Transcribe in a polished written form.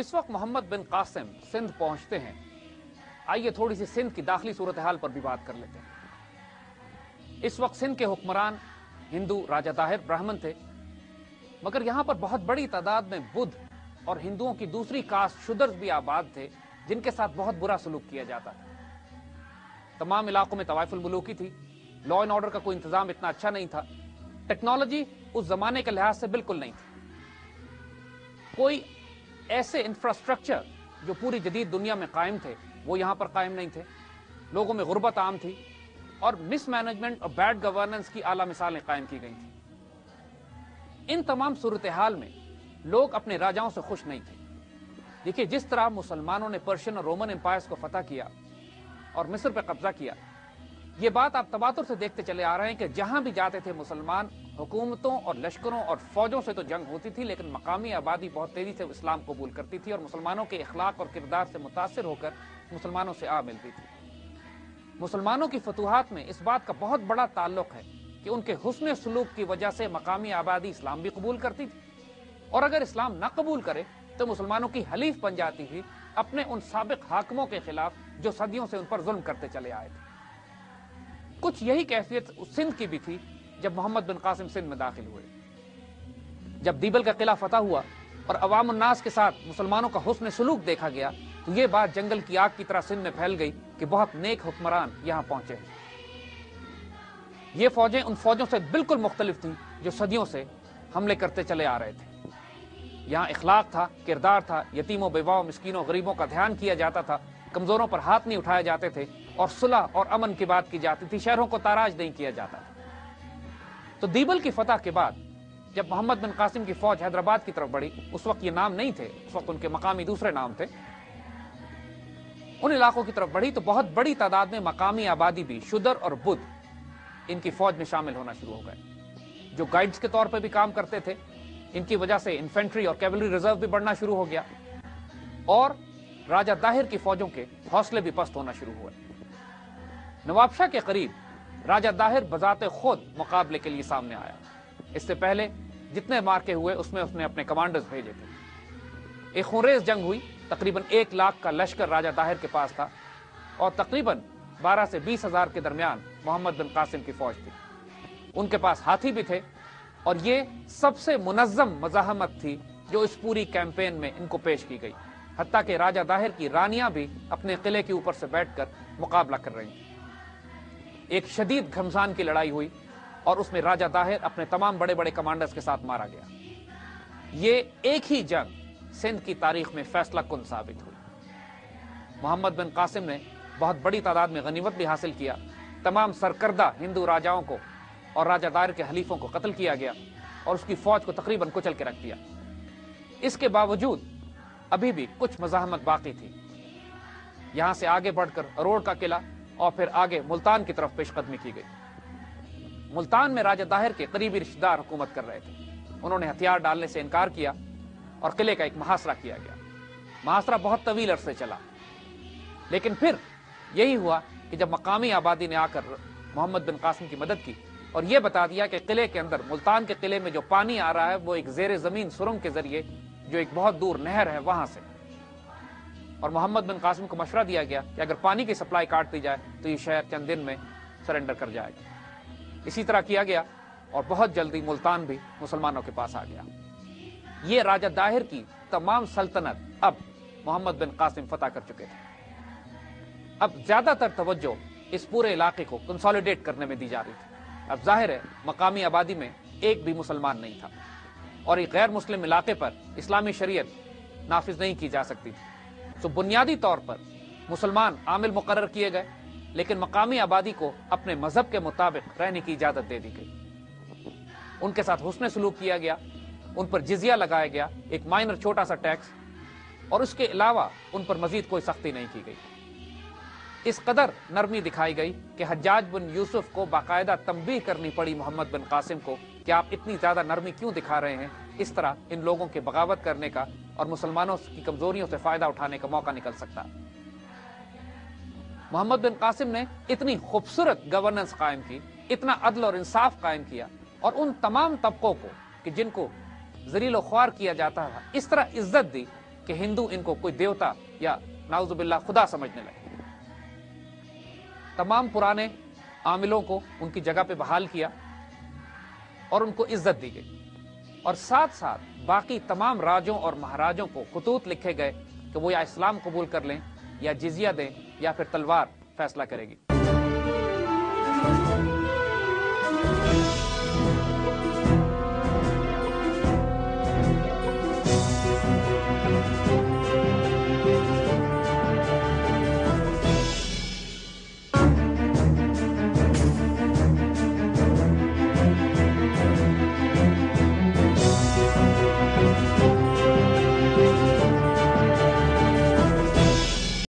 जिस वक्त मोहम्मद बिन कासिम सिंध पहुंचते हैं, आइए थोड़ी सी सिंध की दाखिली सूरत हाल पर भी बात कर लेते हैं। इस वक्त सिंध के हुक्मरान हिंदू राजा दाहिर ब्राह्मण थे, मगर यहां पर बहुत बड़ी तादाद में बुद्ध और हिंदुओं की दूसरी कास्ट शूद्रस भी आबाद थे, जिनके साथ बहुत बुरा सलूक किया जाता था। तमाम इलाकों में तवाइफुल मुलूकी थी, लॉ एंड ऑर्डर का कोई इंतजाम इतना अच्छा नहीं था, टेक्नोलॉजी उस जमाने के लिहाज से बिल्कुल नहीं थी। कोई ऐसे इंफ्रास्ट्रक्चर जो पूरी जदीद दुनिया में कायम थे वो यहां पर कायम नहीं थे। लोगों में गुर्बत आम थी और मिसमैनेजमेंट और बैड गवर्नेंस की आला मिसालें कायम की गई थी। इन तमाम सूरत हाल में लोग अपने राजाओं से खुश नहीं थे। देखिए, जिस तरह मुसलमानों ने पर्शियन और रोमन एम्पायर्स को फतह किया और मिस्र पर कब्जा किया, ये बात आप तबातुर से देखते चले आ रहे हैं कि जहां भी जाते थे मुसलमान, हुकूमतों और लश्करों और फौजों से तो जंग होती थी, लेकिन मकामी आबादी बहुत तेजी से इस्लाम कबूल करती थी और मुसलमानों के इखलाक और किरदार से मुतासिर होकर मुसलमानों से आ मिलती थी। मुसलमानों की फतूहात में इस बात का बहुत बड़ा ताल्लुक है कि उनके हुस्न सलूक की वजह से मकामी आबादी इस्लाम भी कबूल करती थी, और अगर इस्लाम न कबूल करे तो मुसलमानों की हलीफ बन जाती थी अपने उन साबिक हाकिमों के खिलाफ जो सदियों से उन पर जुल्म करते चले आए थे। कुछ यही कैफियत सिंध की भी थी जब मोहम्मद बिन कासिम सिंध में दाखिल हुए। जब दीबल का किला फतह हुआ और अवाम उन्नास के साथ मुसलमानों का हुस्न सलूक देखा गया, तो ये बात जंगल की आग की तरह सिंध में फैल गई कि बहुत नेक हुक्मरान यहां पहुंचे हैं। ये फौजें उन फौजों से बिल्कुल मुख्तलिफ थी जो सदियों से हमले करते चले आ रहे थे। यहां इखलाक था, किरदार था, यतीमों, बेवाओं, मिस्कीनों, गरीबों का ध्यान किया जाता था, कमजोरों पर हाथ नहीं उठाए जाते थे, और सुलह और अमन की बात की जाती थी, शहरों को ताराज नहीं किया जाता था। तो दीबल की फतह के बाद जब मोहम्मद बिन कासिम की फौज हैदराबाद की तरफ बढ़ी, उस वक्त ये नाम नहीं थे, उस वक्त उनके मकामी दूसरे नाम थे, उन इलाकों की तरफ बढ़ी तो बहुत बड़ी तादाद में मकामी आबादी भी, शूद्र और बुद्ध, इनकी फौज में शामिल होना शुरू हो गए। जो गाइड्स के तौर पर भी काम करते थे, इनकी वजह से इन्फेंट्री और कैवलरी रिजर्व भी बढ़ना शुरू हो गया और राजा दाहिर की फौजों के हौसले भी पस्त होना शुरू हुए। नवाबशाह के करीब राजा दाहिर बजाते खुद मुकाबले के लिए सामने आया। इससे पहले जितने मार्के हुए उसमें उसने अपने कमांडर्स भेजे थे। एक खूनरेज जंग हुई, तकरीबन 1 लाख का लश्कर राजा दाहिर के पास था और तकरीबन 12 से 20 हजार के दरमियान मोहम्मद बिन कासिम की फौज थी। उनके पास हाथी भी थे और ये सबसे मुनज़्ज़म मज़ाहमत थी जो इस पूरी कैंपेन में इनको पेश की गई। हत्ता कि राजा दाहिर की रानियां भी अपने किले के ऊपर से बैठकर मुकाबला कर रही थी। एक शदीद घमसान की लड़ाई हुई और उसमें राजा दाहिर अपने तमाम बड़े बड़े कमांडर्स के साथ मारा गया। ये एक ही जंग सिंध की तारीख में फैसला कुन साबित हुई। मोहम्मद बिन कासिम ने बहुत बड़ी तादाद में गनीमत भी हासिल किया। तमाम सरकर्दा हिंदू राजाओं को और राजा दाहिर के हलीफों को कत्ल किया गया और उसकी फौज को तकरीबन कुचल के रख दिया। इसके बावजूद अभी भी कुछ मज़ाहमत बाकी थी। यहां से आगे बढ़कर अरोड़ का किला और फिर आगे मुल्तान की तरफ पेशकदमी की गई। मुल्तान में राजा दाहिर के करीबी रिश्तेदार हुकूमत कर रहे थे। उन्होंने हथियार डालने से इनकार किया और किले का एक मुहासरा किया गया। मुहासरा बहुत तवील अरसे चला, लेकिन फिर यही हुआ कि जब मकामी आबादी ने आकर मोहम्मद बिन कासिम की मदद की और यह बता दिया कि किले के अंदर, मुल्तान के किले में जो पानी आ रहा है वो एक जेर जमीन सुरंग के जरिए, जो एक बहुत दूर नहर है, वहां से, और मोहम्मद बिन कासिम को मशवरा दिया गया कि अगर पानी की सप्लाई काट दी जाए तो ये शहर चंद दिन में सरेंडर कर जाएगा। इसी तरह किया गया और बहुत जल्दी मुल्तान भी मुसलमानों के पास आ गया। ये राजा दाहिर की तमाम सल्तनत अब मोहम्मद बिन कासिम फतह कर चुके थे। अब ज्यादातर तवज्जो इस पूरे इलाके को कंसोलिडेट करने में दी जा रही थी। अब जाहिर है मकामी आबादी में एक भी मुसलमान नहीं था और एक गैर मुस्लिम इलाके पर इस्लामी शरीयत नाफिज नहीं की जा सकती थी। तो बुनियादी तौर पर मुसलमान आमिल मुकर्रर किए गए, लेकिन मकामी आबादी को अपने मजहब के मुताबिक रहने की इजाजत दे दी गई। उनके साथ हुस्न सलूक किया गया, उन पर जिजिया लगाया गया, एक माइनर छोटा सा टैक्स, और उसके अलावा उन पर मजीद कोई सख्ती नहीं की गई। इस कदर नरमी दिखाई गई कि हज्जाज बिन यूसुफ को बाकायदा तंबीह करनी पड़ी मोहम्मद बिन कासिम को कि आप इतनी ज्यादा नरमी क्यों दिखा रहे हैं। इस तरह इन लोगों के बगावत करने का और मुसलमानों की कमजोरियों से फायदा उठाने का मौका निकल सकता है। मोहम्मद बिन कासिम ने इतनी खूबसूरत गवर्नेंस कायम की, इतना अदल और इंसाफ कायम किया, और उन तमाम तबकों को कि जिनको जलील ख्वार किया जाता था इस तरह इज्जत दी کہ ہندو ان کو کوئی دیوتا یا نعوذ باللہ خدا سمجھنے لگے۔ تمام پرانے عاملوں کو ان کی جگہ پہ بحال کیا اور ان کو عزت دی گئی، اور ساتھ ساتھ باقی تمام راجوں اور مہاراجوں کو خطوط لکھے گئے کہ وہ یا اسلام قبول کر لیں یا جزیہ دیں یا پھر تلوار فیصلہ کرے گی۔